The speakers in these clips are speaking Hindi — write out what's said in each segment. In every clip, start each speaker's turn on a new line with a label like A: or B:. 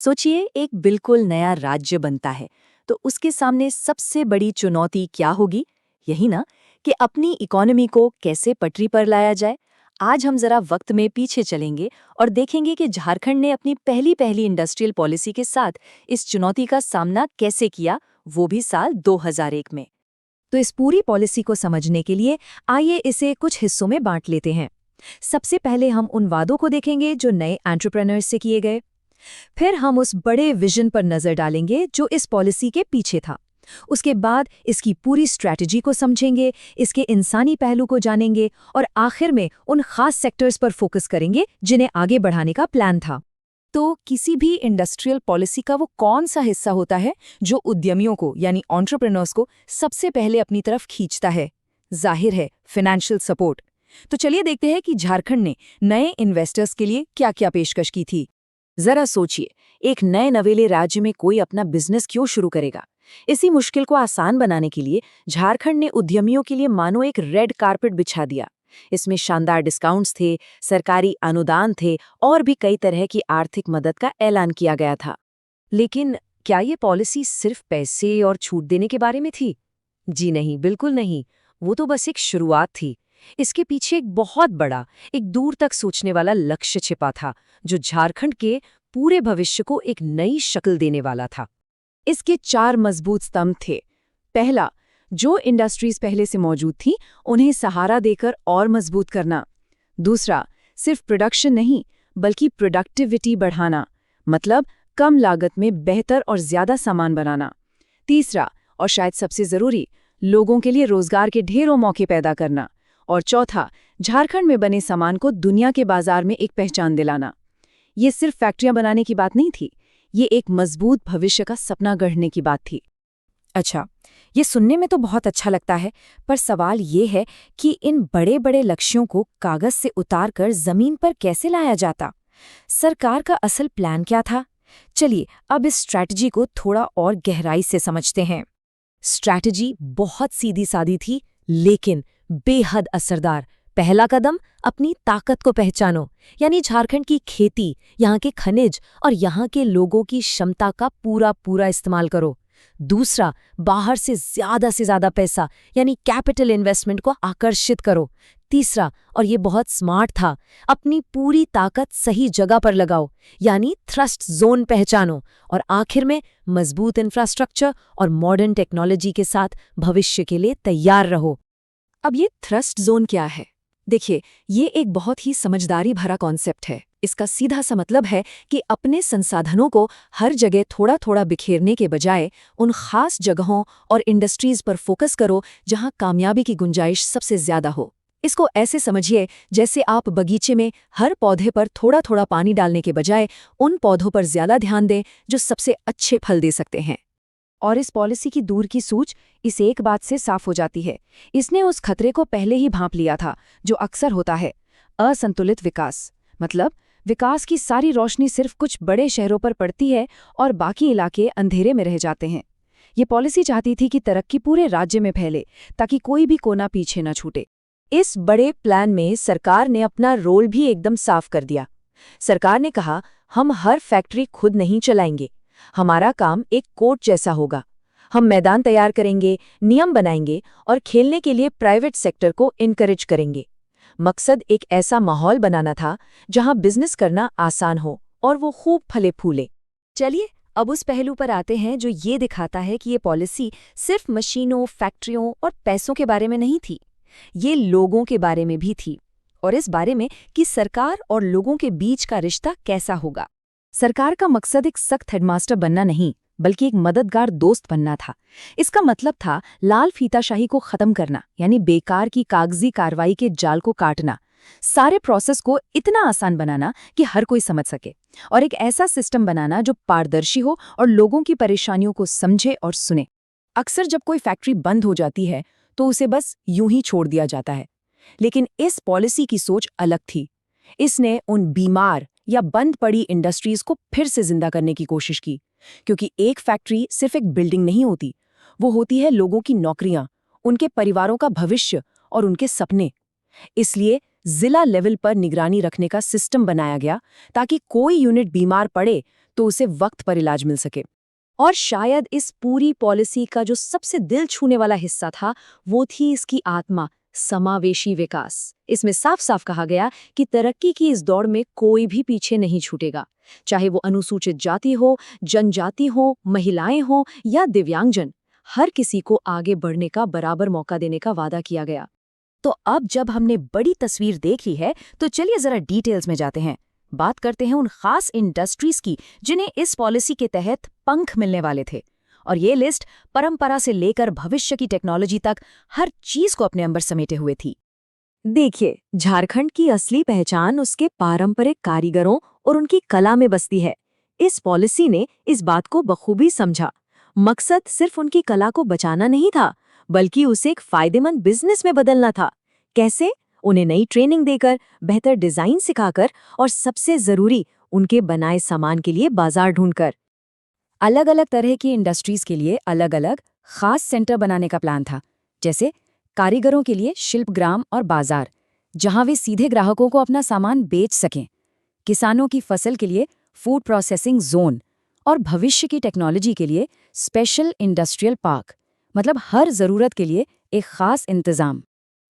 A: सोचिए एक बिल्कुल नया राज्य बनता है तो उसके सामने सबसे बड़ी चुनौती क्या होगी। यही ना कि अपनी इकोनॉमी को कैसे पटरी पर लाया जाए। आज हम जरा वक्त में पीछे चलेंगे और देखेंगे कि झारखंड ने अपनी पहली पहली इंडस्ट्रियल पॉलिसी के साथ इस चुनौती का सामना कैसे किया, वो भी साल 2001 में। तो इस पूरी पॉलिसी को समझने के लिए आइए इसे कुछ हिस्सों में बांट लेते हैं। सबसे पहले हम उन वादों को देखेंगे जो नए एंटरप्रेन्योर्स से किए गए। फिर हम उस बड़े विजन पर नजर डालेंगे जो इस पॉलिसी के पीछे था। उसके बाद इसकी पूरी स्ट्रैटेजी को समझेंगे, इसके इंसानी पहलू को जानेंगे और आखिर में उन खास सेक्टर्स पर फोकस करेंगे जिन्हें आगे बढ़ाने का प्लान था। तो किसी भी इंडस्ट्रियल पॉलिसी का वो कौन सा हिस्सा होता है जो उद्यमियों को यानी एंटरप्रेन्योर्स को सबसे पहले अपनी तरफ खींचता है? जाहिर है, फाइनेंशियल सपोर्ट। तो चलिए देखते हैं कि झारखंड ने नए इन्वेस्टर्स के लिए क्या क्या पेशकश की थी। जरा सोचिए, एक नए नवेले राज्य में कोई अपना बिजनेस क्यों शुरू करेगा। इसी मुश्किल को आसान बनाने के लिए झारखंड ने उद्यमियों के लिए मानो एक रेड कारपेट बिछा दिया। इसमें शानदार डिस्काउंट्स थे, सरकारी अनुदान थे और भी कई तरह की आर्थिक मदद का ऐलान किया गया था। लेकिन क्या ये पॉलिसी सिर्फ पैसे और छूट देने के बारे में थी? जी नहीं, बिल्कुल नहीं। वो तो बस एक शुरुआत थी। इसके पीछे एक बहुत बड़ा, एक दूर तक सोचने वाला लक्ष्य छिपा था, जो झारखंड के पूरे भविष्य को एक नई शक्ल देने वाला था। इसके 4 मजबूत स्तंभ थे। पहला, जो इंडस्ट्रीज पहले से मौजूद थी उन्हें सहारा देकर और मजबूत करना। दूसरा, सिर्फ प्रोडक्शन नहीं बल्कि प्रोडक्टिविटी बढ़ाना, मतलब कम लागत में बेहतर और ज्यादा सामान बनाना। तीसरा, और शायद सबसे जरूरी, लोगों के लिए रोजगार के ढेरों मौके पैदा करना। और चौथा, झारखंड में बने सामान को दुनिया के बाजार में एक पहचान दिलाना। ये सिर्फ फैक्ट्रियां बनाने की बात नहीं थी, ये एक मजबूत भविष्य का सपना गढ़ने की बात थी। अच्छा, ये सुनने में तो बहुत अच्छा लगता है, पर सवाल ये है कि इन बड़े बड़े लक्ष्यों को कागज से उतारकर जमीन पर कैसे लाया जाता? सरकार का असल प्लान क्या था? चलिए अब इस स्ट्रैटेजी को थोड़ा और गहराई से समझते हैं। स्ट्रैटेजी बहुत सीधी सादी थी, लेकिन बेहद असरदार। पहला कदम, अपनी ताकत को पहचानो, यानी झारखंड की खेती, यहाँ के खनिज और यहाँ के लोगों की क्षमता का पूरा पूरा इस्तेमाल करो। दूसरा, बाहर से ज्यादा पैसा यानी कैपिटल इन्वेस्टमेंट को आकर्षित करो। तीसरा, और ये बहुत स्मार्ट था, अपनी पूरी ताकत सही जगह पर लगाओ, यानी थ्रस्ट जोन पहचानो। और आखिर में मजबूत इंफ्रास्ट्रक्चर और मॉडर्न टेक्नोलॉजी के साथ भविष्य के लिए तैयार रहो। अब ये थ्रस्ट जोन क्या है? देखिए, ये एक बहुत ही समझदारी भरा कॉन्सेप्ट है। इसका सीधा सा मतलब है कि अपने संसाधनों को हर जगह थोड़ा थोड़ा बिखेरने के बजाय उन खास जगहों और इंडस्ट्रीज पर फोकस करो जहां कामयाबी की गुंजाइश सबसे ज्यादा हो। इसको ऐसे समझिए जैसे आप बगीचे में हर पौधे पर थोड़ा थोड़ा पानी डालने के बजाय उन पौधों पर ज्यादा ध्यान दें जो सबसे अच्छे फल दे सकते हैं। और इस पॉलिसी की दूर की सूझ इस एक बात से साफ हो जाती है, इसने उस खतरे को पहले ही भांप लिया था जो अक्सर होता है, असंतुलित विकास। मतलब विकास की सारी रोशनी सिर्फ कुछ बड़े शहरों पर पड़ती है और बाकी इलाके अंधेरे में रह जाते हैं। ये पॉलिसी चाहती थी कि तरक्की पूरे राज्य में फैले ताकि कोई भी कोना पीछे न छूटे। इस बड़े प्लान में सरकार ने अपना रोल भी एकदम साफ कर दिया। सरकार ने कहा, हम हर फैक्ट्री खुद नहीं चलाएंगे, हमारा काम एक कोर्ट जैसा होगा। हम मैदान तैयार करेंगे, नियम बनाएंगे और खेलने के लिए प्राइवेट सेक्टर को इनकरेज करेंगे। मकसद एक ऐसा माहौल बनाना था जहां बिजनेस करना आसान हो और वो खूब फले फूले। चलिए अब उस पहलू पर आते हैं जो ये दिखाता है कि ये पॉलिसी सिर्फ मशीनों, फैक्ट्रियों और पैसों के बारे में नहीं थी, ये लोगों के बारे में भी थी, और इस बारे में कि सरकार और लोगों के बीच का रिश्ता कैसा होगा। सरकार का मकसद एक सख्त हेडमास्टर बनना नहीं बल्कि एक मददगार दोस्त बनना था। इसका मतलब था लाल फीताशाही को खत्म करना, यानी बेकार की कागजी कार्रवाई के जाल को काटना, सारे प्रोसेस को इतना आसान बनाना कि हर कोई समझ सके, और एक ऐसा सिस्टम बनाना जो पारदर्शी हो और लोगों की परेशानियों को समझे और सुने। अक्सर जब कोई फैक्ट्री बंद हो जाती है तो उसे बस यूं ही छोड़ दिया जाता है, लेकिन इस पॉलिसी की सोच अलग थी। इसने उन बीमार या बंद पड़ी इंडस्ट्रीज को फिर से जिंदा करने की कोशिश की, क्योंकि एक फैक्ट्री सिर्फ एक बिल्डिंग नहीं होती, वो होती है लोगों की नौकरियां, उनके परिवारों का भविष्य और उनके सपने। इसलिए जिला लेवल पर निगरानी रखने का सिस्टम बनाया गया ताकि कोई यूनिट बीमार पड़े तो उसे वक्त पर इलाज मिल सके। और शायद इस पूरी पॉलिसी का जो सबसे दिल छूने वाला हिस्सा था, वो थी इसकी आत्मा, समावेशी विकास। इसमें साफ साफ कहा गया कि तरक्की की इस दौड़ में कोई भी पीछे नहीं छूटेगा, चाहे वो अनुसूचित जाति हो, जनजाति हो, महिलाएं हो या दिव्यांगजन। हर किसी को आगे बढ़ने का बराबर मौका देने का वादा किया गया। तो अब जब हमने बड़ी तस्वीर देख ली है, तो चलिए जरा डिटेल्स में जाते हैं। बात करते हैं उन खास इंडस्ट्रीज की जिन्हें इस पॉलिसी के तहत पंख मिलने वाले थे। और ये लिस्ट परंपरा से लेकर भविष्य की टेक्नोलॉजी तक हर चीज को अपने अंदर समेटे हुए थी। देखिए, झारखंड की असली पहचान उसके पारंपरिक कारीगरों और उनकी कला में बसती है। इस पॉलिसी ने इस बात को बखूबी समझा। मकसद सिर्फ उनकी कला को बचाना नहीं था, बल्कि उसे एक फायदेमंद बिजनेस में बदलना था। कैसे? उन्हें नई ट्रेनिंग देकर, बेहतर डिजाइन सिखाकर और सबसे जरूरी, उनके बनाए सामान के लिए बाजार ढूंढकर। अलग अलग तरह की इंडस्ट्रीज के लिए अलग अलग खास सेंटर बनाने का प्लान था। जैसे कारीगरों के लिए शिल्पग्राम और बाजार, जहां वे सीधे ग्राहकों को अपना सामान बेच सकें। किसानों की फसल के लिए फूड प्रोसेसिंग जोन, और भविष्य की टेक्नोलॉजी के लिए स्पेशल इंडस्ट्रियल पार्क, मतलब हर जरूरत के लिए एक खास इंतजाम।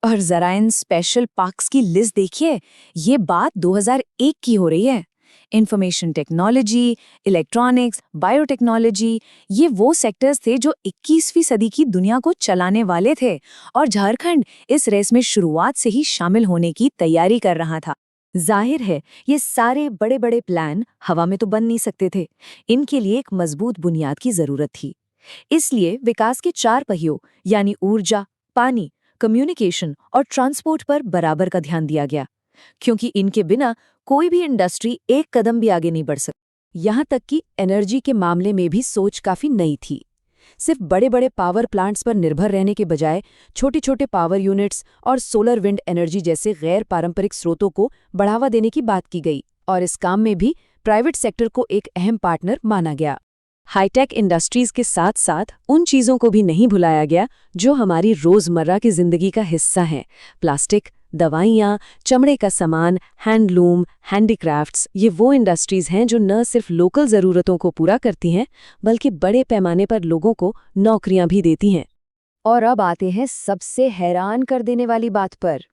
A: और जरा इन स्पेशल पार्क्स की लिस्ट देखिए, ये बात 2001 की हो रही है। इंफॉर्मेशन टेक्नोलॉजी, इलेक्ट्रॉनिक्स, बायोटेक्नोलॉजी, ये वो सेक्टर्स थे जो 21वीं सदी की दुनिया को चलाने वाले थे, और झारखंड इस रेस में शुरुआत से ही शामिल होने की तैयारी कर रहा था। जाहिर है, ये सारे बड़े बड़े प्लान हवा में तो बन नहीं सकते थे। इनके लिए एक मजबूत बुनियाद की जरूरत थी। इसलिए विकास के 4 पहियों यानी ऊर्जा, पानी, कम्युनिकेशन और ट्रांसपोर्ट पर बराबर का ध्यान दिया गया, क्योंकि इनके बिना कोई भी इंडस्ट्री एक कदम भी आगे नहीं बढ़ सकती। यहाँ तक कि एनर्जी के मामले में भी सोच काफी नई थी। सिर्फ बड़े बड़े पावर प्लांट्स पर निर्भर रहने के बजाय छोटे छोटे पावर यूनिट्स और सोलर विंड एनर्जी जैसे गैर पारंपरिक स्रोतों को बढ़ावा देने की बात की गई, और इस काम में भी प्राइवेट सेक्टर को एक अहम पार्टनर माना गया। हाईटेक इंडस्ट्रीज के साथ साथ उन चीजों को भी नहीं भुलाया गया जो हमारी रोजमर्रा की जिंदगी का हिस्सा हैं। प्लास्टिक, दवाइयाँ, चमड़े का सामान, हैंडलूम, हैंडीक्राफ्ट्स, ये वो इंडस्ट्रीज हैं जो न सिर्फ लोकल ज़रूरतों को पूरा करती हैं, बल्कि बड़े पैमाने पर लोगों को नौकरियां भी देती हैं। और अब आते हैं सबसे हैरान कर देने वाली बात पर।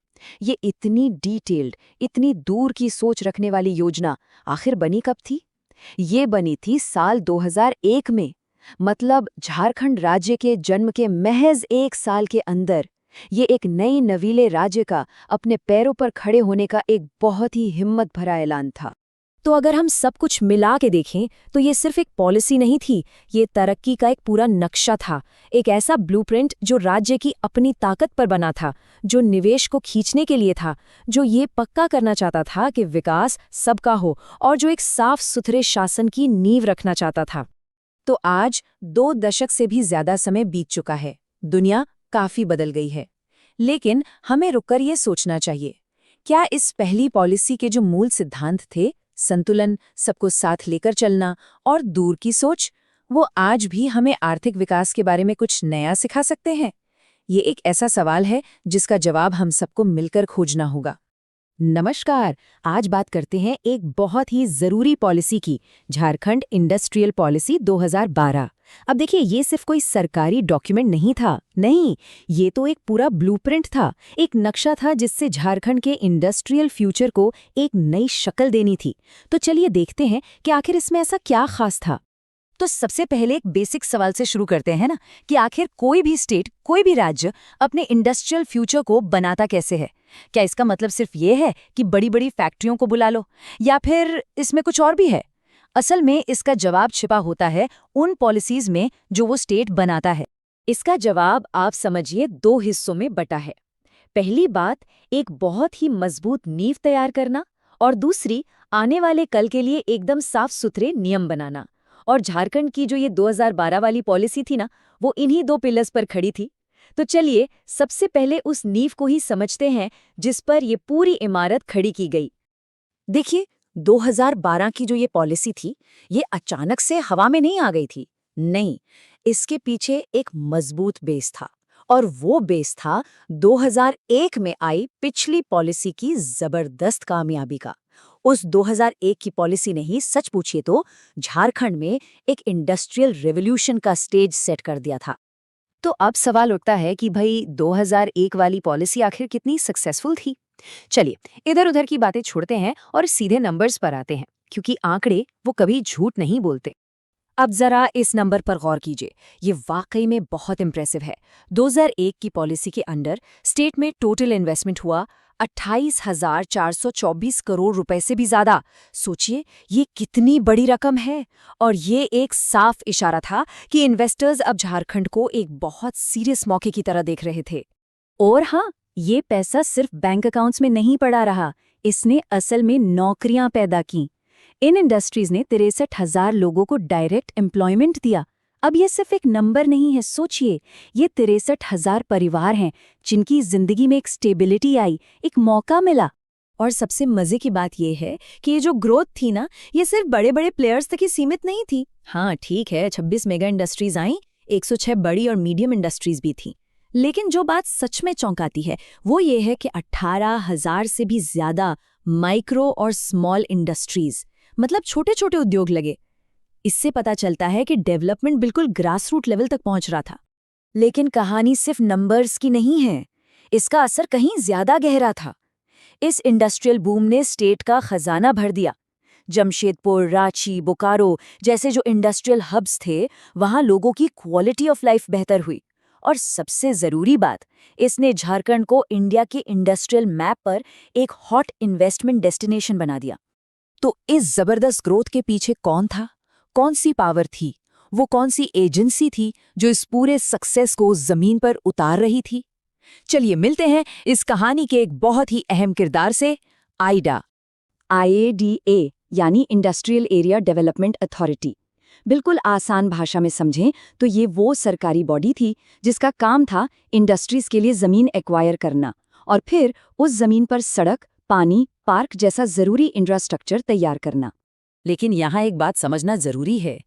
A: ये इतनी डिटेल्ड, इतनी दूर की सोच रखने वाली योजना आखिर बनी कब थी? ये बनी थी साल 2001 में, मतलब झारखंड राज्य के जन्म के महज 1 साल के अंदर। ये एक नई नवीले राज्य का अपने पैरों पर खड़े होने का एक बहुत ही हिम्मत भरा ऐलान था। तो अगर हम सब कुछ मिला के देखें तो ये सिर्फ एक पॉलिसी नहीं थी, ये तरक्की का एक पूरा नक्शा था। एक ऐसा ब्लूप्रिंट जो राज्य की अपनी ताकत पर बना था, जो निवेश को खींचने के लिए था, जो ये पक्का करना चाहता था कि विकास सबका हो, और जो एक साफ सुथरे शासन की नींव रखना चाहता था। तो आज 2 दशक से भी ज्यादा समय बीत चुका है, दुनिया काफी बदल गई है। लेकिन हमें रुककर ये सोचना चाहिए, क्या इस पहली पॉलिसी के जो मूल सिद्धांत थे, संतुलन, सबको साथ लेकर चलना और दूर की सोच, वो आज भी हमें आर्थिक विकास के बारे में कुछ नया सिखा सकते हैं? ये एक ऐसा सवाल है जिसका जवाब हम सबको मिलकर खोजना होगा। नमस्कार, आज बात करते हैं एक बहुत ही जरूरी पॉलिसी की, झारखंड इंडस्ट्रियल पॉलिसी 2012। अब देखिए, ये सिर्फ कोई सरकारी डॉक्यूमेंट नहीं था, नहीं, ये तो एक पूरा ब्लूप्रिंट था, एक नक्शा था जिससे झारखंड के इंडस्ट्रियल फ्यूचर को एक नई शक्ल देनी थी। तो चलिए देखते हैं कि आखिर इसमें ऐसा क्या खास था। तो सबसे पहले एक बेसिक सवाल से शुरू करते हैं ना, कि आखिर कोई भी स्टेट, कोई भी राज्य अपने इंडस्ट्रियल फ्यूचर को बनाता कैसे है? क्या इसका मतलब सिर्फ ये है कि बड़ी बड़ी फैक्ट्रियों को बुला लो, या फिर इसमें कुछ और भी है? असल में इसका जवाब छिपा होता है उन पॉलिसीज में जो वो स्टेट बनाता है। इसका जवाब आप समझिए 2 हिस्सों में बटा है। पहली बात, एक बहुत ही मजबूत नींव तैयार करना, और दूसरी, आने वाले कल के लिए एकदम साफ सुथरे नियम बनाना। और झारखंड की जो ये 2012 वाली पॉलिसी थी ना, वो इन्हीं 2 पिलर्स पर खड़ी थी। तो चलिए सबसे पहले उस नींव को ही समझते हैं जिस पर ये पूरी इमारत खड़ी की गई। देखिए, 2012 की जो ये पॉलिसी थी, ये अचानक से हवा में नहीं आ गई थी। नहीं, इसके पीछे एक मजबूत बेस था, और वो बेस था 2001 में आई पिछली पॉलिसी की जबरदस्त कामयाबी का। उस 2001 की पॉलिसी ने ही सच पूछिए तो झारखंड में एक इंडस्ट्रियल रेवोल्यूशन का स्टेज सेट कर दिया था। तो अब सवाल उठता है कि भाई 2001 वाली पॉलिसी आखिर कितनी सक्सेसफुल थी। चलिए, इधर उधर की बातें छोड़ते हैं और सीधे नंबर्स पर आते हैं, क्योंकि आंकड़े वो कभी झूठ नहीं बोलते। अब जरा इस नंबर पर गौर कीजिए, ये वाकई में बहुत इम्प्रेसिव है। 2001 की पॉलिसी के अंडर स्टेट में टोटल इन्वेस्टमेंट हुआ 28,424 करोड़ रुपए से भी ज्यादा। सोचिए, ये कितनी बड़ी रकम है। और ये एक साफ इशारा था कि इन्वेस्टर्स अब झारखंड को एक बहुत सीरियस मौके की तरह देख रहे थे। और हाँ, ये पैसा सिर्फ बैंक अकाउंट्स में नहीं पड़ा रहा, इसने असल में नौकरियां पैदा की। इन इंडस्ट्रीज ने 63,000 लोगों को डायरेक्ट एम्प्लॉयमेंट दिया। अब ये सिर्फ एक नंबर नहीं है, सोचिए, ये 63,000 परिवार हैं जिनकी जिंदगी में एक स्टेबिलिटी आई, एक मौका मिला। और सबसे मजे की बात यह है कि ये जो ग्रोथ थी ना, ये सिर्फ बड़े बड़े प्लेयर्स तक ही सीमित नहीं थी। हाँ ठीक है, 26 मेगा इंडस्ट्रीज आईं, 106 बड़ी और मीडियम इंडस्ट्रीज भी थी। लेकिन जो बात सच में चौंकाती है वो ये है कि 18,000 से भी ज्यादा माइक्रो और स्मॉल इंडस्ट्रीज, मतलब छोटे छोटे उद्योग लगे। इससे पता चलता है कि डेवलपमेंट बिल्कुल ग्रास रूट लेवल तक पहुंच रहा था। लेकिन कहानी सिर्फ नंबर्स की नहीं है, इसका असर कहीं ज्यादा गहरा था। इस इंडस्ट्रियल बूम ने स्टेट का खजाना भर दिया। जमशेदपुर, रांची, बोकारो जैसे जो इंडस्ट्रियल हब्स थे, वहां लोगों की क्वालिटी ऑफ लाइफ बेहतर हुई। और सबसे जरूरी बात, इसने झारखंड को इंडिया के इंडस्ट्रियल मैप पर एक हॉट इन्वेस्टमेंट डेस्टिनेशन बना दिया। तो इस जबरदस्त ग्रोथ के पीछे कौन था, कौन सी पावर थी, वो कौन सी एजेंसी थी जो इस पूरे सक्सेस को जमीन पर उतार रही थी? चलिए मिलते हैं इस कहानी के एक बहुत ही अहम किरदार से, आईडा। IADA यानी इंडस्ट्रियल एरिया डेवलपमेंट अथॉरिटी। बिल्कुल आसान भाषा में समझें तो ये वो सरकारी बॉडी थी जिसका काम था इंडस्ट्रीज के लिए जमीन एक्वायर करना और फिर उस जमीन पर सड़क, पानी, पार्क जैसा जरूरी इंफ्रास्ट्रक्चर तैयार करना। लेकिन यहाँ एक बात समझना जरूरी है,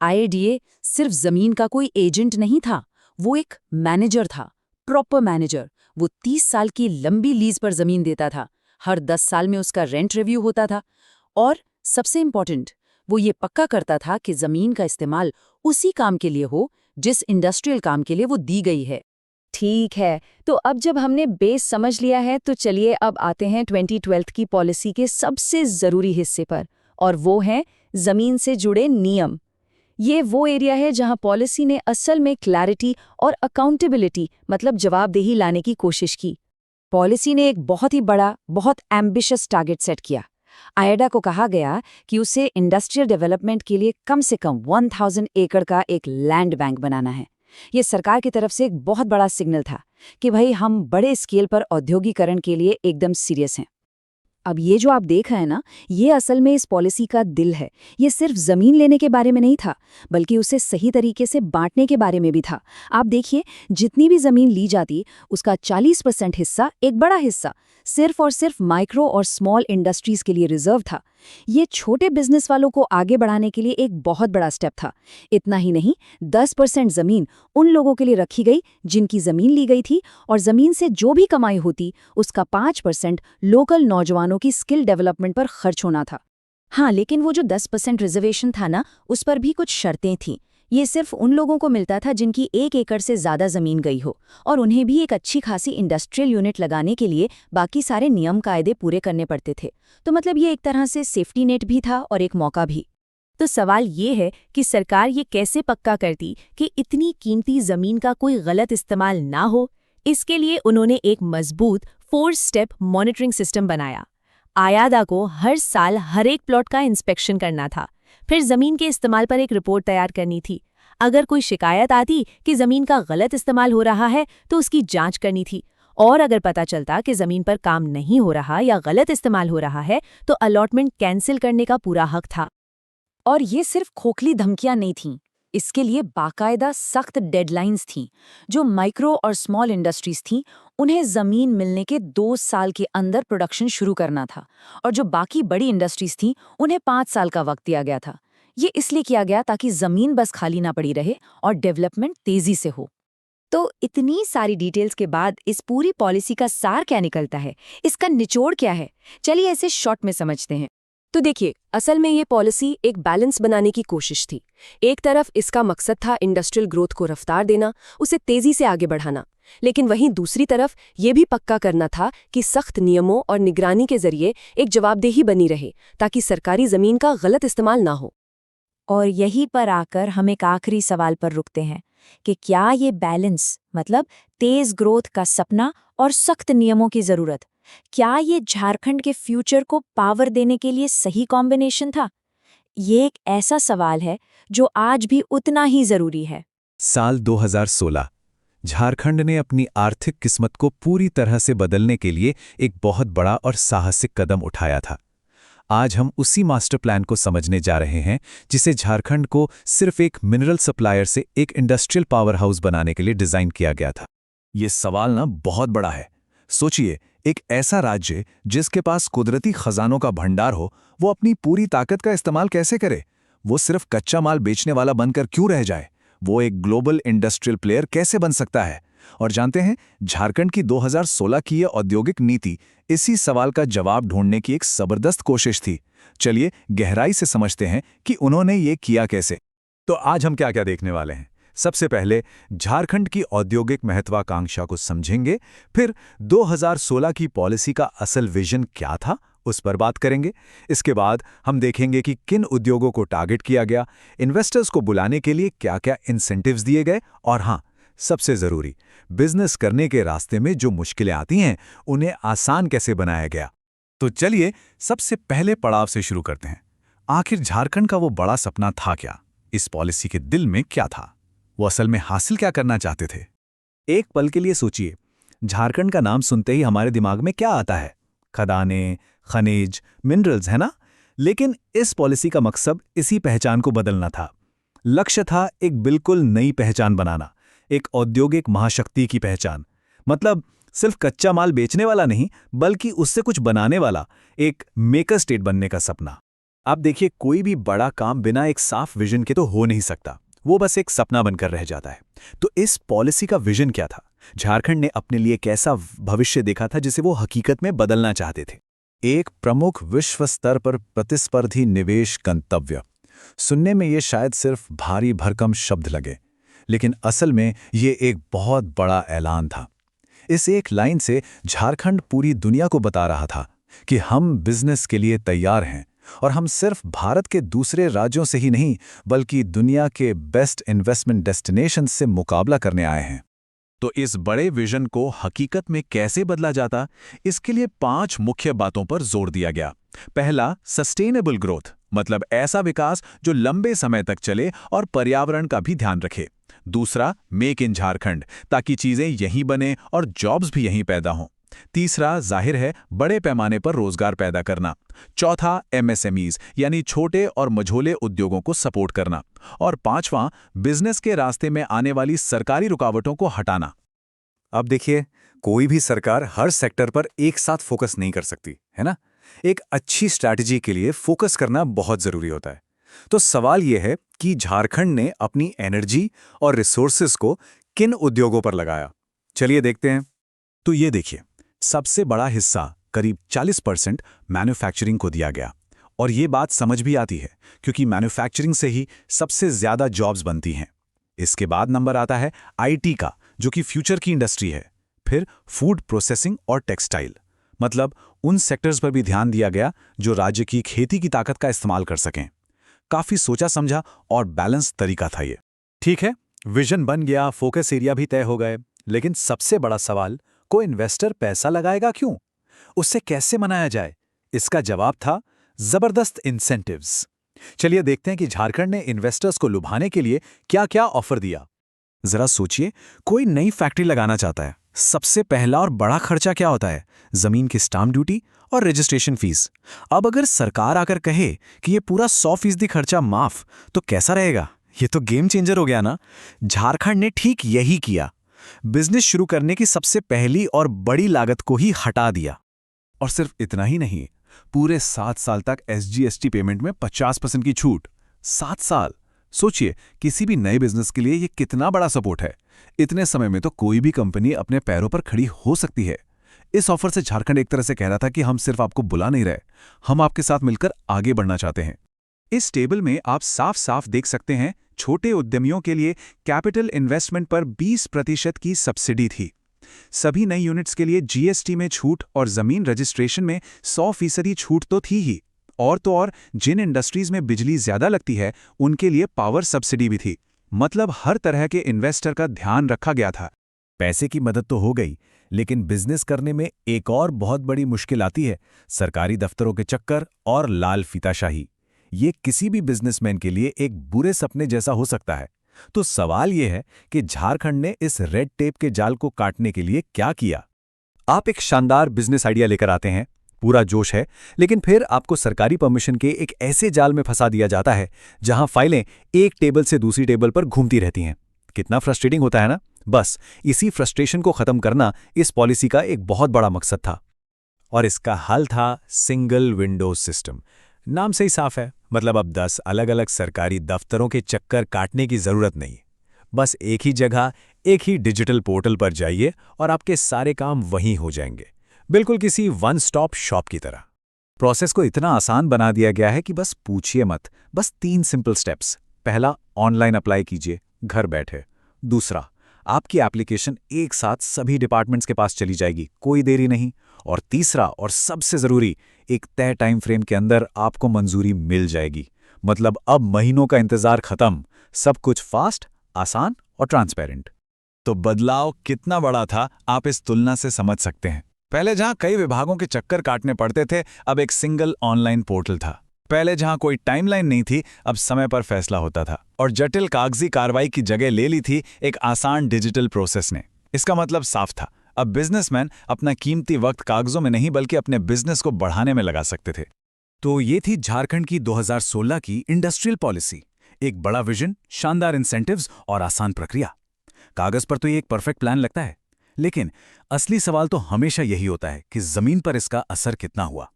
A: IADA सिर्फ जमीन का कोई एजेंट नहीं था, वो एक मैनेजर था, प्रॉपर मैनेजर। वो 30 साल की लंबी लीज पर जमीन देता था, हर 10 साल में उसका रेंट रिव्यू होता था और सबसे इम्पोर्टेंट, वो ये पक्का करता था कि जमीन का इस्तेमाल उसी काम के लिए हो जिस इंडस्ट्रियल काम के लिए वो दी गई है। ठीक है, तो अब जब हमने बेस समझ लिया है तो चलिए अब आते हैं 2012 की पॉलिसी के सबसे ज़रूरी हिस्से पर, और वो है ज़मीन से जुड़े नियम। ये वो एरिया है जहां पॉलिसी ने असल में क्लैरिटी और अकाउंटेबिलिटी, मतलब जवाबदेही लाने की कोशिश की। पॉलिसी ने एक बहुत ही बड़ा, बहुत एम्बिशियस टारगेट सेट किया। आईडा को कहा गया कि उसे इंडस्ट्रियल डेवलपमेंट के लिए कम से कम 1000 एकड़ का एक लैंड बैंक बनाना है। ये सरकार की तरफ से एक बहुत बड़ा सिग्नल था कि भाई हम बड़े स्केल पर औद्योगिकरण के लिए एकदम सीरियस हैं। अब ये जो आप देख रहे हैं ना, ये असल में इस पॉलिसी का दिल है। ये सिर्फ जमीन लेने के बारे में नहीं था, बल्कि उसे सही तरीके से बांटने के बारे में भी था। आप देखिए, जितनी भी जमीन ली जाती उसका 40% हिस्सा, एक बड़ा हिस्सा, सिर्फ और सिर्फ माइक्रो और स्मॉल इंडस्ट्रीज के लिए रिजर्व था। ये छोटे बिजनेस वालों को आगे बढ़ाने के लिए एक बहुत बड़ा स्टेप था। इतना ही नहीं, 10% जमीन उन लोगों के लिए रखी गई जिनकी जमीन ली गई थी, और जमीन से जो भी कमाई होती उसका 5% लोकल नौजवानों की स्किल डेवलपमेंट पर खर्च होना था। हाँ, लेकिन वो जो 10% रिजर्वेशन था ना, उस पर भी कुछ शर्तें थीं। ये सिर्फ उन लोगों को मिलता था जिनकी 1 एकड़ से ज़्यादा ज़मीन गई हो, और उन्हें भी एक अच्छी खासी इंडस्ट्रियल यूनिट लगाने के लिए बाकी सारे नियम कायदे पूरे करने पड़ते थे। तो मतलब ये एक तरह से सेफ्टी नेट भी था और एक मौका भी। तो सवाल ये है कि सरकार ये कैसे पक्का करती कि इतनी कीमती ज़मीन का कोई गलत इस्तेमाल ना हो? इसके लिए उन्होंने एक मजबूत 4 स्टेप मॉनिटरिंग सिस्टम बनाया। आयादा को हर साल हर एक प्लॉट का इंस्पेक्शन करना था, फिर जमीन के इस्तेमाल पर एक रिपोर्ट तैयार करनी थी। अगर कोई शिकायत आती कि जमीन का गलत इस्तेमाल हो रहा है तो उसकी जांच करनी थी, और अगर पता चलता कि जमीन पर काम नहीं हो रहा या गलत इस्तेमाल हो रहा है तो अलॉटमेंट कैंसिल करने का पूरा हक था। और ये सिर्फ खोखली धमकियां नहीं थीं, इसके लिए बाकायदा सख्त डेडलाइंस थीं। जो माइक्रो और स्मॉल इंडस्ट्रीज थीं, उन्हें जमीन मिलने के 2 साल के अंदर प्रोडक्शन शुरू करना था, और जो बाकी बड़ी इंडस्ट्रीज थीं उन्हें 5 साल का वक्त दिया गया था। ये इसलिए किया गया ताकि जमीन बस खाली ना पड़ी रहे और डेवलपमेंट तेजी से हो। तो इतनी सारी डिटेल्स के बाद इस पूरी पॉलिसी का सार क्या निकलता है, इसका निचोड़ क्या है? चलिए ऐसे शॉर्ट में समझते हैं।
B: तो देखिए, असल में ये पॉलिसी एक बैलेंस बनाने की कोशिश थी। एक तरफ इसका मकसद था इंडस्ट्रियल ग्रोथ को रफ्तार देना, उसे तेजी से आगे बढ़ाना, लेकिन वहीं दूसरी तरफ ये भी पक्का करना था कि सख्त नियमों और निगरानी के जरिए एक जवाबदेही बनी रहे, ताकि सरकारी जमीन का गलत इस्तेमाल ना हो।
A: और यहीं पर आकर हम एक आखिरी सवाल पर रुकते हैं कि क्या ये बैलेंस, मतलब तेज ग्रोथ का सपना और सख्त नियमों की जरूरत, क्या ये झारखंड के फ्यूचर को पावर देने के लिए सही कॉम्बिनेशन था? ये एक ऐसा सवाल है जो आज भी उतना ही जरूरी है।
C: साल 2016 झारखंड ने अपनी आर्थिक किस्मत को पूरी तरह से बदलने के लिए एक बहुत बड़ा और साहसिक कदम उठाया था। आज हम उसी मास्टर प्लान को समझने जा रहे हैं जिसे झारखंड को सिर्फ एक मिनरल सप्लायर से एक इंडस्ट्रियल पावर हाउस बनाने के लिए डिजाइन किया गया था। ये सवाल ना बहुत बड़ा है। सोचिए, एक ऐसा राज्य जिसके पास कुदरती खजानों का भंडार हो, वो अपनी पूरी ताकत का इस्तेमाल कैसे करे? वो सिर्फ कच्चा माल बेचने वाला बनकर क्यों रह जाए? वो एक ग्लोबल इंडस्ट्रियल प्लेयर कैसे बन सकता है? और जानते हैं, झारखंड की 2016 की यह औद्योगिक नीति इसी सवाल का जवाब ढूंढने की एक जबरदस्त कोशिश थी। चलिए गहराई से समझते हैं कि उन्होंने ये किया कैसे। तो आज हम क्या क्या देखने वाले हैं। सबसे पहले झारखंड की औद्योगिक महत्वाकांक्षा को समझेंगे, फिर 2016 की पॉलिसी का असल विजन क्या था उस पर बात करेंगे। इसके बाद हम देखेंगे कि किन उद्योगों को टारगेट किया गया, इन्वेस्टर्स को बुलाने के लिए क्या क्या इंसेंटिव्स दिए गए, और हाँ, सबसे जरूरी, बिजनेस करने के रास्ते में जो मुश्किलें आती हैं उन्हें आसान कैसे बनाया गया। तो चलिए सबसे पहले पड़ाव से शुरू करते हैं। आखिर झारखंड का वो बड़ा सपना था क्या? इस पॉलिसी के दिल में क्या था? वो असल में हासिल क्या करना चाहते थे? एक पल के लिए सोचिए, झारखंड का नाम सुनते ही हमारे दिमाग में क्या आता है? खदानें, खनिज, मिनरल्स, है ना? लेकिन इस पॉलिसी का मकसद इसी पहचान को बदलना था। लक्ष्य था एक बिल्कुल नई पहचान बनाना, एक औद्योगिक महाशक्ति की पहचान। मतलब सिर्फ कच्चा माल बेचने वाला नहीं, बल्कि उससे कुछ बनाने वाला, एक मेकर स्टेट बनने का सपना। आप देखिए, कोई भी बड़ा काम बिना एक साफ विजन के तो हो नहीं सकता, वो बस एक सपना बनकर रह जाता है। तो इस पॉलिसी का विजन क्या था? झारखंड ने अपने लिए कैसा भविष्य देखा था जिसे वो हकीकत में बदलना चाहते थे? एक प्रमुख विश्व स्तर पर प्रतिस्पर्धी निवेश गंतव्य। सुनने में ये शायद सिर्फ भारी भरकम शब्द लगे, लेकिन असल में ये एक बहुत बड़ा ऐलान था। इस एक लाइन से झारखंड पूरी दुनिया को बता रहा था कि हम बिजनेस के लिए तैयार हैं, और हम सिर्फ भारत के दूसरे राज्यों से ही नहीं, बल्कि दुनिया के बेस्ट इन्वेस्टमेंट डेस्टिनेशन से मुकाबला करने आए हैं। तो इस बड़े विजन को हकीकत में कैसे बदला जाता, इसके लिए 5 मुख्य बातों पर जोर दिया गया। पहला, सस्टेनेबल ग्रोथ, मतलब ऐसा विकास जो लंबे समय तक चले और पर्यावरण का भी ध्यान रखे। दूसरा, मेक इन झारखंड, ताकि चीजें यहीं बने और जॉब्स भी यहीं पैदा हों। तीसरा, जाहिर है, बड़े पैमाने पर रोजगार पैदा करना। चौथा, एमएसएमईज, यानी छोटे और मझोले उद्योगों को सपोर्ट करना। और पांचवां, बिजनेस के रास्ते में आने वाली सरकारी रुकावटों को हटाना। अब देखिए, कोई भी सरकार हर सेक्टर पर एक साथ फोकस नहीं कर सकती, है ना? एक अच्छी स्ट्रैटेजी के लिए फोकस करना बहुत जरूरी होता है। तो सवाल यह है कि झारखंड ने अपनी एनर्जी और रिसोर्सेज को किन उद्योगों पर लगाया। चलिए देखते हैं। तो ये देखिए, सबसे बड़ा हिस्सा, करीब 40% मैन्युफैक्चरिंग को दिया गया। और ये बात समझ भी आती है, क्योंकि मैन्युफैक्चरिंग से ही सबसे ज्यादा जॉब्स बनती हैं। इसके बाद नंबर आता है आईटी का, जो कि फ्यूचर की इंडस्ट्री है। फिर फूड प्रोसेसिंग और टेक्सटाइल, मतलब उन सेक्टर्स पर भी ध्यान दिया गया जो राज्य की खेती की ताकत का इस्तेमाल कर सकें। काफी सोचा समझा और बैलेंस तरीका था ये। ठीक है, विजन बन गया, फोकस एरिया भी तय हो गए, लेकिन सबसे बड़ा सवाल, कोई इन्वेस्टर पैसा लगाएगा क्यों? उससे कैसे मनाया जाए? इसका जवाब था जबरदस्त इंसेंटिव्स। चलिए देखते हैं कि झारखंड ने इन्वेस्टर्स को लुभाने के लिए क्या-क्या ऑफर दिया। जरा सोचिए, कोई नई फैक्ट्री लगाना चाहता है, सबसे पहला और बड़ा खर्चा क्या होता है? जमीन की स्टाम्प ड्यूटी और रजिस्ट्रेशन फीस। अब अगर सरकार आकर कहे कि ये पूरा 100% खर्चा माफ, तो कैसा रहेगा? ये तो गेम चेंजर हो गया ना। झारखंड ने ठीक यही किया। बिजनेस शुरू करने की सबसे पहली और बड़ी लागत को ही हटा दिया। और सिर्फ इतना ही नहीं, पूरे 7 साल तक एसजीएसटी पेमेंट में 50% की छूट। 7 साल! सोचिए, किसी भी नए बिजनेस के लिए ये कितना बड़ा सपोर्ट है। इतने समय में तो कोई भी कंपनी अपने पैरों पर खड़ी हो सकती है। इस ऑफर से झारखंड एक तरह से कह रहा था कि हम सिर्फ आपको बुला नहीं रहे, हम आपके साथ मिलकर आगे बढ़ना चाहते हैं। इस टेबल में आप साफ साफ देख सकते हैं, छोटे उद्यमियों के लिए कैपिटल इन्वेस्टमेंट पर 20% की सब्सिडी थी। सभी नई यूनिट्स के लिए जीएसटी में छूट और जमीन रजिस्ट्रेशन में 100% छूट तो थी ही, और तो और जिन इंडस्ट्रीज में बिजली ज्यादा लगती है उनके लिए पावर सब्सिडी भी थी। मतलब हर तरह के इन्वेस्टर का ध्यान रखा गया था।
D: पैसे की मदद तो हो गई, लेकिन बिजनेस करने में एक और बहुत बड़ी मुश्किल आती है, सरकारी दफ्तरों के चक्कर और लाल फीताशाही। ये किसी भी बिजनेसमैन के लिए एक बुरे सपने जैसा हो सकता है। तो सवाल ये है कि झारखंड ने इस रेड टेप के जाल को काटने के लिए क्या किया?
C: आप एक शानदार बिजनेस आइडिया लेकर आते हैं, पूरा जोश है, लेकिन फिर आपको सरकारी परमिशन के एक ऐसे जाल में फंसा दिया जाता है जहां फाइलें एक टेबल से दूसरी टेबल पर घूमती रहती हैं। कितना फ्रस्ट्रेटिंग होता है ना? बस इसी फ्रस्ट्रेशन को खत्म करना इस पॉलिसी का एक बहुत बड़ा मकसद था।
D: और इसका हल था सिंगल विंडो सिस्टम। नाम से ही साफ है, मतलब अब 10 अलग अलग सरकारी दफ्तरों के चक्कर काटने की जरूरत नहीं। बस एक ही जगह, एक ही डिजिटल पोर्टल पर जाइए और आपके सारे काम वहीं हो जाएंगे, बिल्कुल किसी वन स्टॉप शॉप की तरह।
C: प्रोसेस को इतना आसान बना दिया गया है कि बस पूछिए मत। बस 3 सिंपल स्टेप्स। पहला, ऑनलाइन अप्लाई कीजिए घर बैठे। दूसरा, आपकी एप्लीकेशन एक साथ सभी डिपार्टमेंट्स के पास चली जाएगी, कोई देरी नहीं। और तीसरा और सबसे जरूरी, एक तय टाइम फ्रेम के अंदर आपको मंजूरी मिल जाएगी। मतलब अब महीनों का इंतजार खत्म, सब कुछ फास्ट, आसान और ट्रांसपेरेंट। तो बदलाव कितना बड़ा था आप इस तुलना से समझ सकते हैं। पहले जहां कई विभागों के चक्कर काटने पड़ते थे, अब एक सिंगल ऑनलाइन पोर्टल था। पहले जहां कोई टाइमलाइन नहीं थी, अब समय पर फैसला होता था। और जटिल कागजी कार्रवाई की जगह ले ली थी एक आसान डिजिटल प्रोसेस ने। इसका मतलब साफ था, अब बिजनेसमैन अपना कीमती वक्त कागजों में नहीं बल्कि अपने बिजनेस को बढ़ाने में लगा सकते थे।
D: तो ये थी झारखंड की 2016 की इंडस्ट्रियल पॉलिसी। एक बड़ा विजन, शानदार इंसेंटिव्स और आसान प्रक्रिया। कागज पर तो ये एक परफेक्ट प्लान लगता है, लेकिन असली सवाल तो हमेशा यही होता है कि जमीन पर इसका असर कितना हुआ।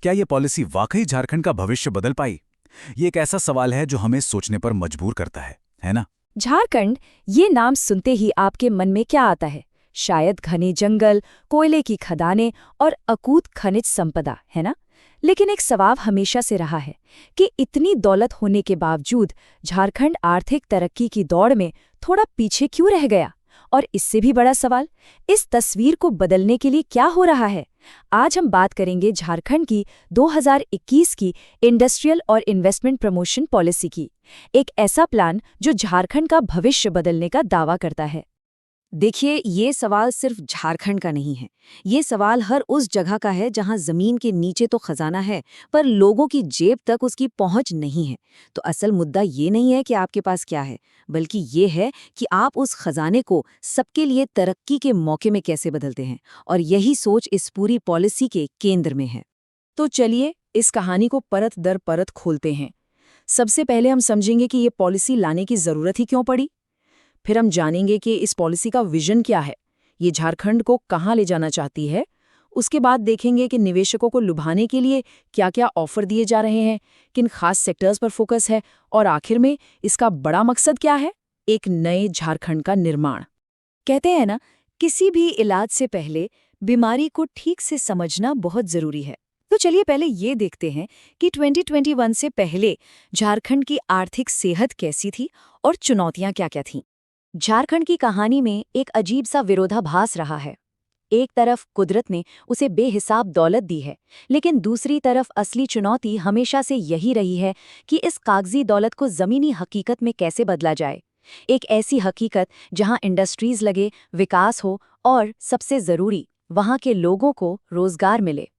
D: क्या ये पॉलिसी वाकई झारखंड का भविष्य बदल पाई? ये एक ऐसा सवाल है जो हमें सोचने पर मजबूर करता है ना?
B: झारखंड, ये नाम सुनते ही आपके मन में क्या आता है? शायद घने जंगल, कोयले की खदानें और अकूत खनिज संपदा, है ना? लेकिन एक सवाल हमेशा से रहा है कि इतनी दौलत होने के बावजूद झारखंड आर्थिक तरक्की की दौड़ में थोड़ा पीछे क्यों रह गया? और इससे भी बड़ा सवाल, इस तस्वीर को बदलने के लिए क्या हो रहा है? आज हम बात करेंगे झारखंड की 2021 की इंडस्ट्रियल और इन्वेस्टमेंट प्रमोशन पॉलिसी की। एक ऐसा प्लान जो झारखंड का भविष्य बदलने का दावा करता है।
A: देखिए, ये सवाल सिर्फ झारखंड का नहीं है। ये सवाल हर उस जगह का है जहां जमीन के नीचे तो खजाना है, पर लोगों की जेब तक उसकी पहुंच नहीं है। तो असल मुद्दा ये नहीं है कि आपके पास क्या है, बल्कि ये है कि आप उस खजाने को सबके लिए तरक्की के मौके में कैसे बदलते हैं। और यही सोच इस पूरी पॉलिसी के केंद्र में है।
E: तो चलिए इस कहानी को परत दर परत खोलते हैं। सबसे पहले हम समझेंगे कि ये पॉलिसी लाने की जरूरत ही क्यों पड़ी। फिर हम जानेंगे कि इस पॉलिसी का विजन क्या है, ये झारखंड को कहाँ ले जाना चाहती है। उसके बाद देखेंगे कि निवेशकों को लुभाने के लिए क्या-क्या ऑफर दिए जा रहे हैं, किन खास सेक्टर्स पर फोकस है, और आखिर में इसका बड़ा मकसद क्या है, एक नए झारखंड का निर्माण।
A: कहते हैं ना, किसी भी इलाज से पहले बीमारी को ठीक से समझना बहुत जरूरी है। तो चलिए पहले ये देखते हैं कि 2021 से पहले झारखंड की आर्थिक सेहत कैसी थी और चुनौतियां क्या-क्या थीं। झारखंड की कहानी में एक अजीब सा विरोधाभास रहा है। एक तरफ कुदरत ने उसे बेहिसाब दौलत दी है, लेकिन दूसरी तरफ असली चुनौती हमेशा से यही रही है कि इस कागजी दौलत को जमीनी हकीकत में कैसे बदला जाए। एक ऐसी हकीकत जहां इंडस्ट्रीज लगे, विकास हो और सबसे जरूरी, वहां के लोगों को रोजगार मिले।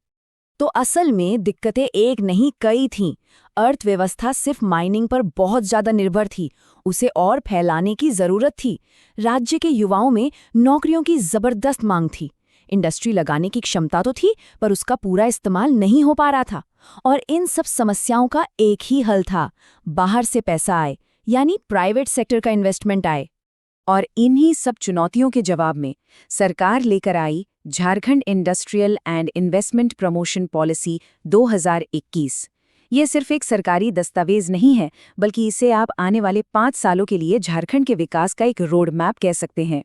A: तो असल में दिक्कतें एक नहीं कई थीं। अर्थव्यवस्था सिर्फ माइनिंग पर बहुत ज्यादा निर्भर थी, उसे और फैलाने की जरूरत थी। राज्य के युवाओं में नौकरियों की जबरदस्त मांग थी। इंडस्ट्री लगाने की क्षमता तो थी, पर उसका पूरा इस्तेमाल नहीं हो पा रहा था। और इन सब समस्याओं का एक ही हल था, बाहर से पैसा आए, यानी प्राइवेट सेक्टर का इन्वेस्टमेंट आए। और इन्हीं सब चुनौतियों के जवाब में सरकार लेकर आई Jharkhand industrial and investment promotion policy 2021। ये सिर्फ एक सरकारी दस्तावेज नहीं है, बल्कि इसे आप आने वाले 5 सालों के लिए झारखंड के विकास का एक रोड मैप कह सकते हैं।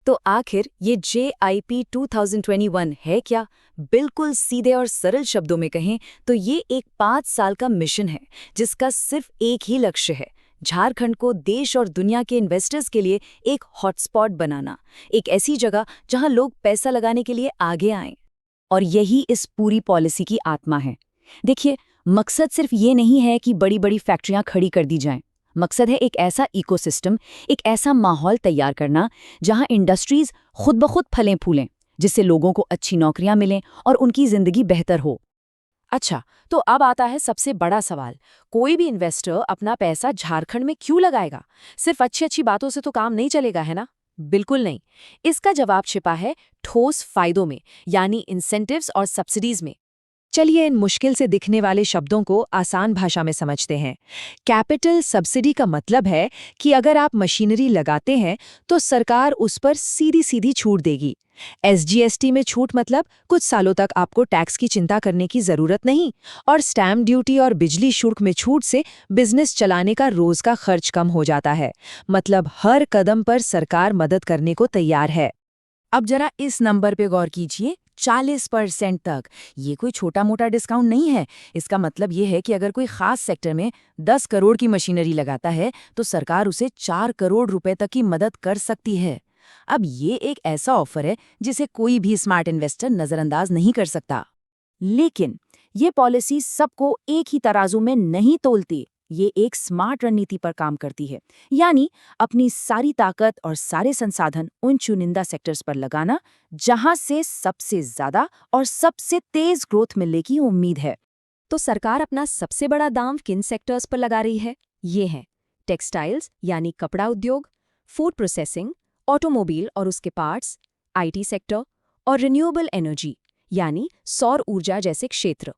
A: तो आखिर ये JIP 2021 है क्या? बिल्कुल सीधे और सरल शब्दों में कहें तो ये एक 5 साल का मिशन है जिसका सिर्फ एक ही लक्ष्य है, झारखंड को देश और दुनिया के इन्वेस्टर्स के लिए एक हॉटस्पॉट बनाना, एक ऐसी जगह जहां लोग पैसा लगाने के लिए आगे आएं। और यही इस पूरी पॉलिसी की आत्मा है। देखिए, मकसद सिर्फ ये नहीं है कि बड़ी-बड़ी फैक्ट्रियां खड़ी कर दी जाएं। मकसद है एक ऐसा इकोसिस्टम, एक ऐसा माहौल तैयार करना जहां इंडस्ट्रीज खुद ब खुद फलें फूलें, जिससे लोगों को अच्छी नौकरियां मिलें और उनकी जिंदगी बेहतर हो।
B: अच्छा, तो अब आता है सबसे बड़ा सवाल। कोई भी इन्वेस्टर अपना पैसा झारखंड में क्यों लगाएगा? सिर्फ अच्छी-अच्छी बातों से तो काम नहीं चलेगा, है ना? बिल्कुल नहीं। इसका जवाब छिपा है ठोस फायदों में, यानी इंसेंटिव्स और सब्सिडीज में। चलिए इन मुश्किल से दिखने वाले शब्दों को आसान भाषा में समझते हैं। कैपिटल सब्सिडी का मतलब है कि अगर आप मशीनरी लगाते हैं तो सरकार उस पर सीधी-सीधी छूट देगी। SGST में छूट मतलब कुछ सालों तक आपको टैक्स की चिंता करने की जरूरत नहीं, और स्टैम्प ड्यूटी और बिजली शुल्क में छूट से बिजनेस चलाने का रोज का खर्च कम हो जाता है। मतलब हर कदम पर सरकार मदद करने को तैयार है।
E: अब जरा इस नंबर पे गौर कीजिए, 40% तक। ये कोई छोटा मोटा डिस्काउंट नहीं है। इसका मतलब ये है कि अगर कोई खास सेक्टर में 10 करोड़ की मशीनरी लगाता है तो सरकार उसे 4 करोड़ रुपए तक की मदद कर सकती है। अब ये एक ऐसा ऑफर है जिसे कोई भी स्मार्ट इन्वेस्टर नजरअंदाज नहीं कर सकता। लेकिन ये पॉलिसी सबको एक ही तराजू में नहीं तोलती। ये एक स्मार्ट रणनीति पर काम करती है, यानी अपनी सारी ताकत और सारे संसाधन उन चुनिंदा सेक्टर्स पर लगाना जहां से सबसे ज्यादा और सबसे तेज ग्रोथ मिलने की उम्मीद है।
B: तो सरकार अपना सबसे बड़ा दांव किन सेक्टर्स पर लगा रही है? ये हैं टेक्सटाइल्स यानी कपड़ा उद्योग, फूड प्रोसेसिंग, ऑटोमोबाइल और उसके पार्ट्स, IT सेक्टर और रिन्यूएबल एनर्जी यानी सौर ऊर्जा जैसे क्षेत्र।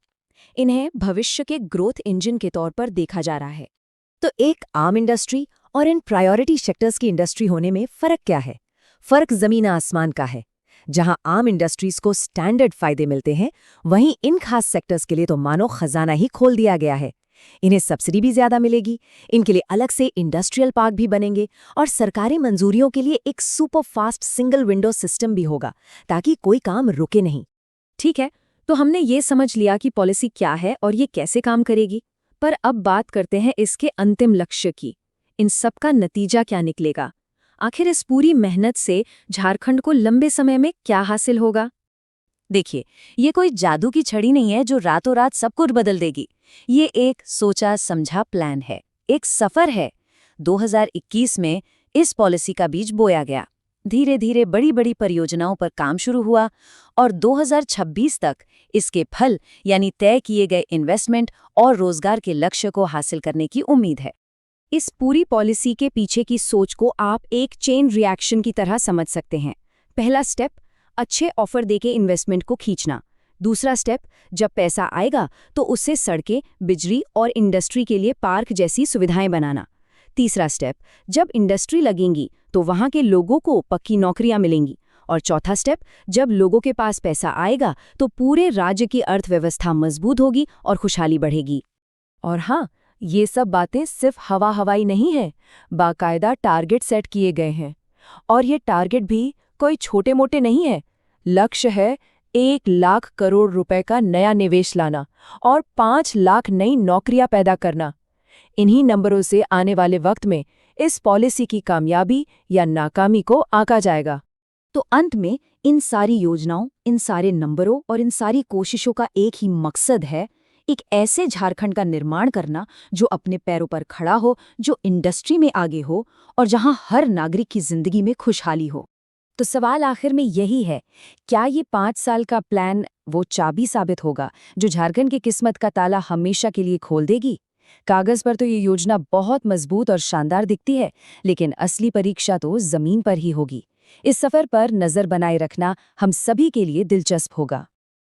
B: इन्हें भविष्य के ग्रोथ इंजन के तौर पर देखा जा रहा है।
A: तो एक आम इंडस्ट्री और इन प्रायोरिटी सेक्टर्स की इंडस्ट्री होने में फर्क क्या है? फर्क जमीन आसमान का है। जहां आम इंडस्ट्रीज को स्टैंडर्ड फायदे मिलते हैं, वहीं इन खास सेक्टर्स के लिए तो मानो खजाना ही खोल दिया गया है। इन्हें सब्सिडी भी ज्यादा मिलेगी, इनके लिए अलग से इंडस्ट्रियल पार्क भी बनेंगे और सरकारी मंजूरियों के लिए एक super fast single window system भी होगा ताकि कोई काम रुके नहीं।
B: ठीक है, तो हमने ये समझ लिया कि पॉलिसी क्या है और ये कैसे काम करेगी। पर अब बात करते हैं इसके अंतिम लक्ष्य की। इन सब का नतीजा क्या निकलेगा? आखिर इस पूरी मेहनत से झारखंड को लंबे समय में क्या हासिल होगा?
A: देखिए, ये कोई जादू की छड़ी नहीं है जो रातों रात सब कुछ बदल देगी। ये एक सोचा समझा प्लान है, एक सफर है। 2021 में इस पॉलिसी का बीज बोया गया, धीरे धीरे बड़ी बड़ी परियोजनाओं पर काम शुरू हुआ और 2026 तक इसके फल यानी तय किए गए इन्वेस्टमेंट और रोजगार के लक्ष्य को हासिल करने की उम्मीद है।
B: इस पूरी पॉलिसी के पीछे की सोच को आप एक चेन रिएक्शन की तरह समझ सकते हैं। पहला स्टेप, अच्छे ऑफर देके इन्वेस्टमेंट को खींचना। दूसरा स्टेप, जब पैसा आएगा तो उससे सड़कें, बिजली और इंडस्ट्री के लिए पार्क जैसी सुविधाएं बनाना। तीसरा स्टेप, जब इंडस्ट्री लगेंगी तो वहां के लोगों को पक्की नौकरियां मिलेंगी। और चौथा स्टेप, जब लोगों के पास पैसा आएगा तो पूरे राज्य की अर्थव्यवस्था मजबूत होगी और खुशहाली बढ़ेगी।
A: और हाँ, ये सब बातें सिर्फ हवा हवाई नहीं है, बाकायदा टारगेट सेट किए गए हैं। और ये टारगेट भी कोई छोटे मोटे नहीं है। लक्ष्य है 1 लाख करोड़ रुपए का नया निवेश लाना और 5 लाख नई नौकरियां पैदा करना। इन्हीं नंबरों से आने वाले वक्त में इस पॉलिसी की कामयाबी या नाकामी को आंका जाएगा। तो अंत में इन सारी योजनाओं, इन सारे नंबरों और इन सारी कोशिशों का एक ही मकसद है, एक ऐसे झारखंड का निर्माण करना जो अपने पैरों पर खड़ा हो, जो इंडस्ट्री में आगे हो और जहां हर नागरिक की जिंदगी में खुशहाली हो। तो सवाल आखिर में यही है, क्या ये 5 साल का प्लान वो चाबी साबित होगा जो झारखंड की किस्मत का ताला हमेशा के लिए खोल देगी? कागज पर तो ये योजना बहुत मजबूत और शानदार दिखती है, लेकिन असली परीक्षा तो जमीन पर ही होगी। इस सफर पर नजर बनाए रखना हम सभी के लिए दिलचस्प होगा।